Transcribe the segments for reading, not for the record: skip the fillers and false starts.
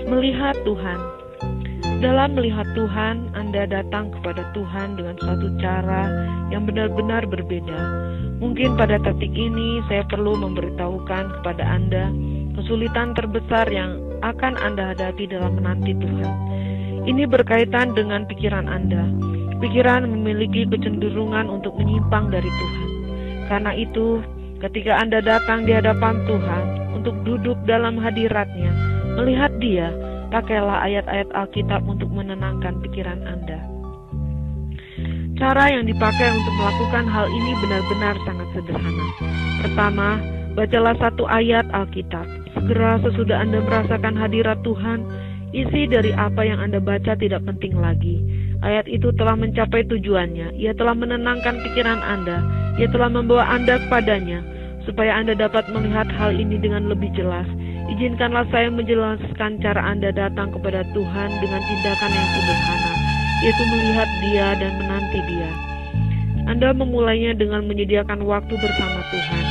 Melihat Tuhan. Dalam melihat Tuhan, Anda datang kepada Tuhan dengan suatu cara yang benar-benar berbeda. Mungkin pada detik ini saya perlu memberitahukan kepada Anda kesulitan terbesar yang akan Anda hadapi dalam menanti Tuhan. Ini berkaitan dengan pikiran Anda. Pikiran memiliki kecenderungan untuk menyimpang dari Tuhan. Karena itu, ketika Anda datang di hadapan Tuhan untuk duduk dalam hadirat-Nya, melihat Dia, pakailah ayat-ayat Alkitab untuk menenangkan pikiran Anda. Cara yang dipakai untuk melakukan hal ini benar-benar sangat sederhana. Pertama, bacalah satu ayat Alkitab. Segera sesudah Anda merasakan hadirat Tuhan, isi dari apa yang Anda baca tidak penting lagi. Ayat itu telah mencapai tujuannya. Ia telah menenangkan pikiran Anda. Ia telah membawa Anda kepadanya, supaya Anda dapat melihat hal ini dengan lebih jelas. Izinkanlah saya menjelaskan cara Anda datang kepada Tuhan dengan tindakan yang sederhana, yaitu melihat Dia dan menanti Dia. Anda memulainya dengan menyediakan waktu bersama Tuhan.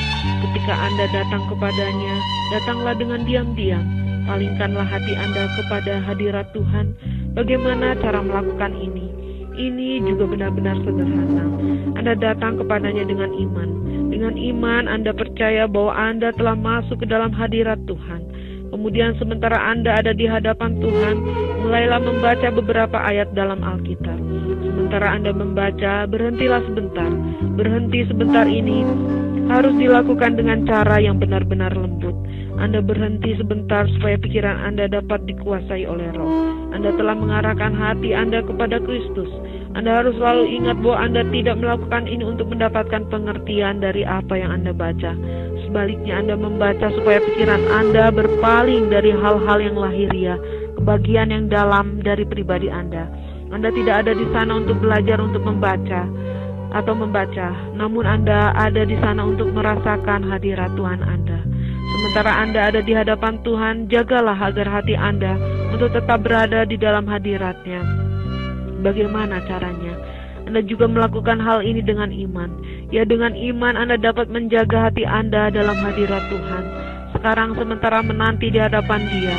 Ketika Anda datang kepadanya, datanglah dengan diam-diam. Palingkanlah hati Anda kepada hadirat Tuhan. Bagaimana cara melakukan ini? Ini juga benar-benar sederhana. Anda datang kepadanya dengan iman. Dengan iman Anda percaya bahwa Anda telah masuk ke dalam hadirat Tuhan. Kemudian sementara Anda ada di hadapan Tuhan, mulailah membaca beberapa ayat dalam Alkitab. Sementara Anda membaca, berhentilah sebentar. Berhenti sebentar ini harus dilakukan dengan cara yang benar-benar lembut. Anda berhenti sebentar supaya pikiran Anda dapat dikuasai oleh Roh. Anda telah mengarahkan hati Anda kepada Kristus. Anda harus selalu ingat bahwa Anda tidak melakukan ini untuk mendapatkan pengertian dari apa yang Anda baca. Sebaliknya Anda membaca supaya pikiran Anda berpaling dari hal-hal yang lahiriah ke bagian yang dalam dari pribadi Anda. Anda tidak ada di sana untuk belajar untuk membaca, namun Anda ada di sana untuk merasakan hadirat Tuhan Anda. Sementara Anda ada di hadapan Tuhan, jagalah agar hati Anda untuk tetap berada di dalam hadirat-Nya. Bagaimana caranya? Anda juga melakukan hal ini dengan iman. Ya, dengan iman Anda dapat menjaga hati Anda dalam hadirat Tuhan. Sekarang sementara menanti di hadapan Dia,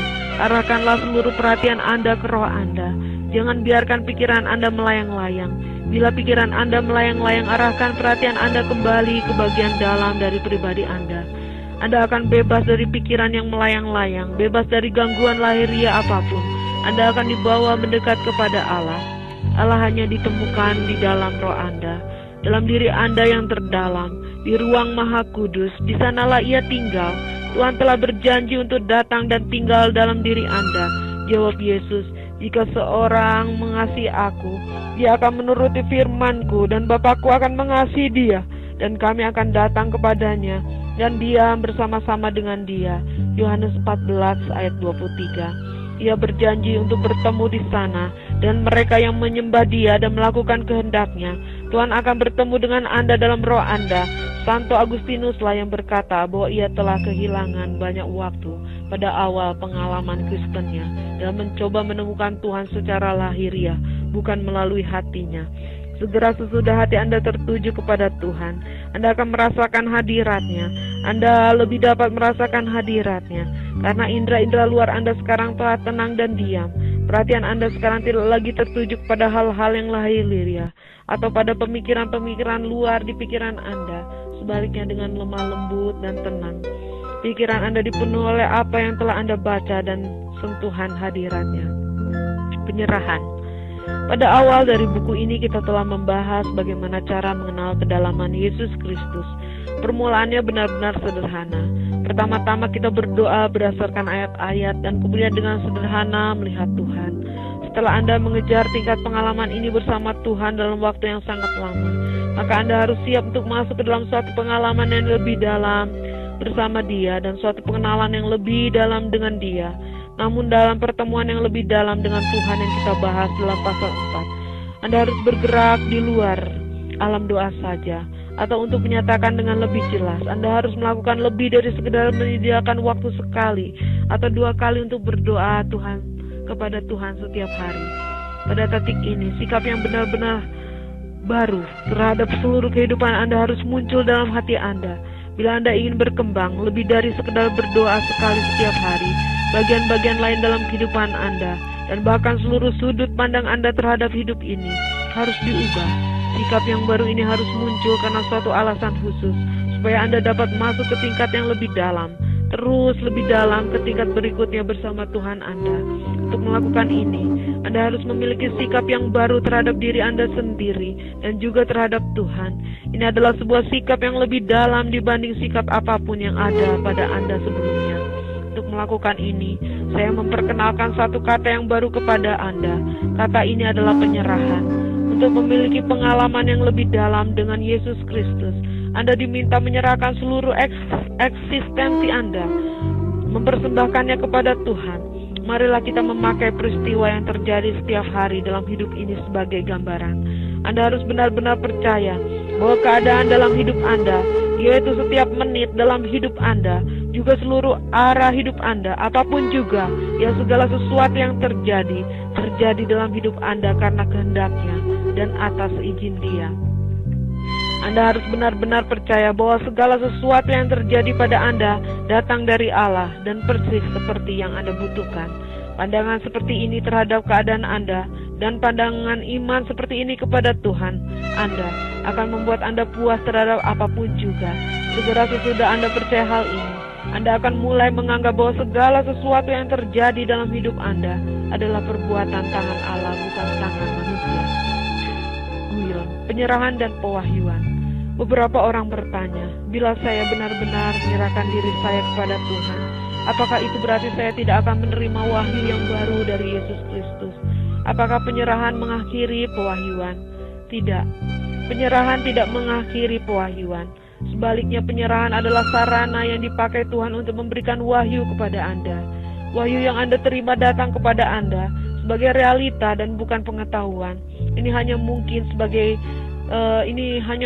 arahkanlah seluruh perhatian Anda ke roh Anda. Jangan biarkan pikiran Anda melayang-layang. Bila pikiran Anda melayang-layang, arahkan perhatian Anda kembali ke bagian dalam dari pribadi Anda. Anda akan bebas dari pikiran yang melayang-layang, bebas dari gangguan lahiriah apapun. Anda akan dibawa mendekat kepada Allah. Allah hanya ditemukan di dalam roh Anda, dalam diri Anda yang terdalam, di ruang Maha Kudus. Di sanalah Ia tinggal. Tuhan telah berjanji untuk datang dan tinggal dalam diri Anda. Jawab Yesus, jika seorang mengasihi Aku, dia akan menuruti firman-Ku, dan Bapa-Ku akan mengasihi dia, dan kami akan datang kepadanya dan diam bersama-sama dengan dia. Yohanes 14 ayat 23. Ia berjanji untuk bertemu di sana, dan mereka yang menyembah Dia dan melakukan kehendak-Nya. Tuhan akan bertemu dengan Anda dalam roh Anda. Santo Agustinuslah yang berkata bahwa ia telah kehilangan banyak waktu pada awal pengalaman Kristennya dalam mencoba menemukan Tuhan secara lahiriah, bukan melalui hatinya. Segera sesudah hati Anda tertuju kepada Tuhan, Anda akan merasakan hadirat-Nya. Anda lebih dapat merasakan hadirat-Nya, karena indera-indera luar Anda sekarang telah tenang dan diam. Perhatian Anda sekarang tidak lagi tertuju pada hal-hal yang lahiriah, atau pada pemikiran-pemikiran luar di pikiran Anda. Sebaliknya dengan lemah lembut dan tenang, pikiran Anda dipenuhi oleh apa yang telah Anda baca dan sentuhan hadirat-Nya. Penyerahan. Pada awal dari buku ini kita telah membahas bagaimana cara mengenal kedalaman Yesus Kristus. Permulaannya benar-benar sederhana. Pertama-tama kita berdoa berdasarkan ayat-ayat dan kemudian dengan sederhana melihat Tuhan. Setelah Anda mengejar tingkat pengalaman ini bersama Tuhan dalam waktu yang sangat lama, maka Anda harus siap untuk masuk ke dalam suatu pengalaman yang lebih dalam bersama Dia dan suatu pengenalan yang lebih dalam dengan Dia. Namun dalam pertemuan yang lebih dalam dengan Tuhan yang kita bahas dalam pasal 4, Anda harus bergerak di luar alam doa saja, atau untuk menyatakan dengan lebih jelas, Anda harus melakukan lebih dari sekedar menyediakan waktu sekali atau 2 kali untuk berdoa kepada Tuhan setiap hari. Pada detik ini, sikap yang benar-benar baru terhadap seluruh kehidupan Anda harus muncul dalam hati Anda. Bila Anda ingin berkembang lebih dari sekedar berdoa sekali setiap hari, bagian-bagian lain dalam kehidupan Anda, dan bahkan seluruh sudut pandang Anda terhadap hidup ini harus diubah. Sikap yang baru ini harus muncul karena suatu alasan khusus, supaya Anda dapat masuk ke tingkat yang lebih dalam, terus lebih dalam ke tingkat berikutnya bersama Tuhan Anda. Untuk melakukan ini, Anda harus memiliki sikap yang baru terhadap diri Anda sendiri dan juga terhadap Tuhan. Ini adalah sebuah sikap yang lebih dalam dibanding sikap apapun yang ada pada Anda sebelumnya. Untuk melakukan ini, saya memperkenalkan satu kata yang baru kepada Anda. Kata ini adalah penyerahan. Untuk memiliki pengalaman yang lebih dalam dengan Yesus Kristus, Anda diminta menyerahkan seluruh eksistensi Anda, mempersembahkannya kepada Tuhan. Marilah kita memakai peristiwa yang terjadi setiap hari dalam hidup ini sebagai gambaran. Anda harus benar-benar percaya bahwa keadaan dalam hidup Anda, yaitu setiap menit dalam hidup Anda, juga seluruh arah hidup Anda, apapun juga, ya segala sesuatu yang terjadi dalam hidup Anda karena kehendaknya dan atas izin Dia. Anda harus benar-benar percaya bahwa segala sesuatu yang terjadi pada Anda datang dari Allah dan persis seperti yang Anda butuhkan. Pandangan seperti ini terhadap keadaan Anda dan pandangan iman seperti ini kepada Tuhan Anda akan membuat Anda puas terhadap apapun juga. Segera sesudah Anda percaya hal ini, Anda akan mulai menganggap bahwa segala sesuatu yang terjadi dalam hidup Anda adalah perbuatan tangan Allah, bukan tangan manusia. Guyon, penyerahan dan pewahyuan. Beberapa orang bertanya, bila saya benar-benar menyerahkan diri saya kepada Tuhan, apakah itu berarti saya tidak akan menerima wahyu yang baru dari Yesus Kristus? Apakah penyerahan mengakhiri pewahyuan? Tidak. Penyerahan tidak mengakhiri pewahyuan. Sebaliknya, penyerahan adalah sarana yang dipakai Tuhan untuk memberikan wahyu kepada Anda. Wahyu yang Anda terima datang kepada Anda sebagai realita dan bukan pengetahuan. Ini hanya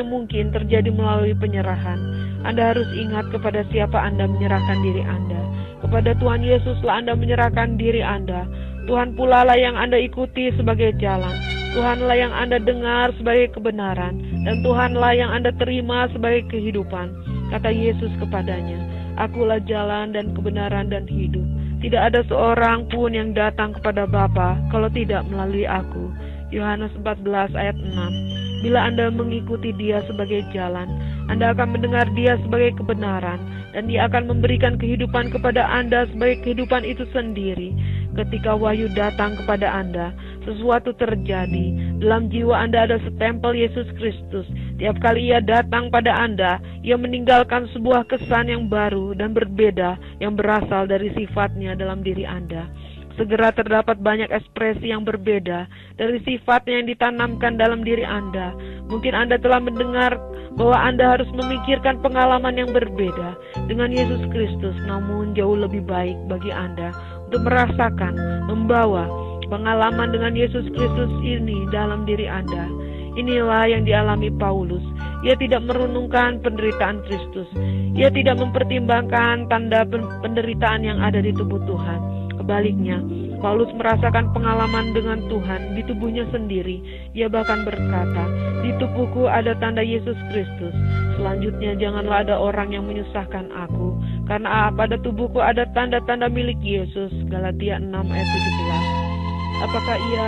mungkin terjadi melalui penyerahan. Anda harus ingat kepada siapa Anda menyerahkan diri Anda. Kepada Tuhan Yesuslah Anda menyerahkan diri Anda. Tuhan pula lah yang Anda ikuti sebagai jalan. Tuhanlah yang Anda dengar sebagai kebenaran, dan Tuhanlah yang Anda terima sebagai kehidupan. Kata Yesus kepadanya, Akulah jalan dan kebenaran dan hidup. Tidak ada seorang pun yang datang kepada Bapa kalau tidak melalui Aku. Yohanes 14 ayat 6. Bila Anda mengikuti Dia sebagai jalan, Anda akan mendengar Dia sebagai kebenaran, dan Dia akan memberikan kehidupan kepada Anda sebagai kehidupan itu sendiri. Ketika wahyu datang kepada Anda, sesuatu terjadi. Dalam jiwa Anda ada stempel Yesus Kristus. Tiap kali Ia datang pada Anda, Ia meninggalkan sebuah kesan yang baru dan berbeda yang berasal dari sifatnya dalam diri Anda. Segera terdapat banyak ekspresi yang berbeda dari sifatnya yang ditanamkan dalam diri Anda. Mungkin Anda telah mendengar bahwa Anda harus memikirkan pengalaman yang berbeda dengan Yesus Kristus, namun jauh lebih baik bagi Anda untuk merasakan, membawa pengalaman dengan Yesus Kristus ini dalam diri Anda. Inilah yang dialami Paulus. Ia tidak merenungkan penderitaan Kristus. Ia tidak mempertimbangkan tanda penderitaan yang ada di tubuh Tuhan. Sebaliknya, Paulus merasakan pengalaman dengan Tuhan di tubuhnya sendiri. Ia bahkan berkata, di tubuhku ada tanda Yesus Kristus. Selanjutnya, janganlah ada orang yang menyusahkan aku, karena pada tubuhku ada tanda-tanda milik Yesus. Galatia 6 ayat 17. Apakah ia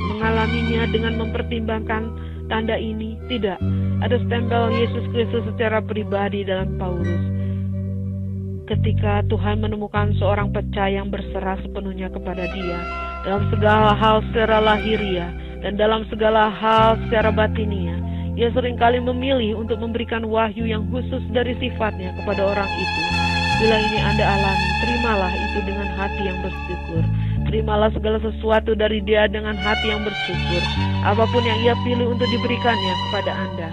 mengalaminya dengan mempertimbangkan tanda ini? Tidak. Ada stempel Yesus Kristus secara pribadi dalam Paulus. Ketika Tuhan menemukan seorang percaya yang berserah sepenuhnya kepada Dia dalam segala hal secara lahiriah dan dalam segala hal secara batiniah, Ia seringkali memilih untuk memberikan wahyu yang khusus dari sifatnya kepada orang itu. Bila ini Anda alami, terimalah itu dengan hati yang bersyukur. Terimalah segala sesuatu dari Dia dengan hati yang bersyukur, apapun yang Ia pilih untuk diberikannya kepada Anda.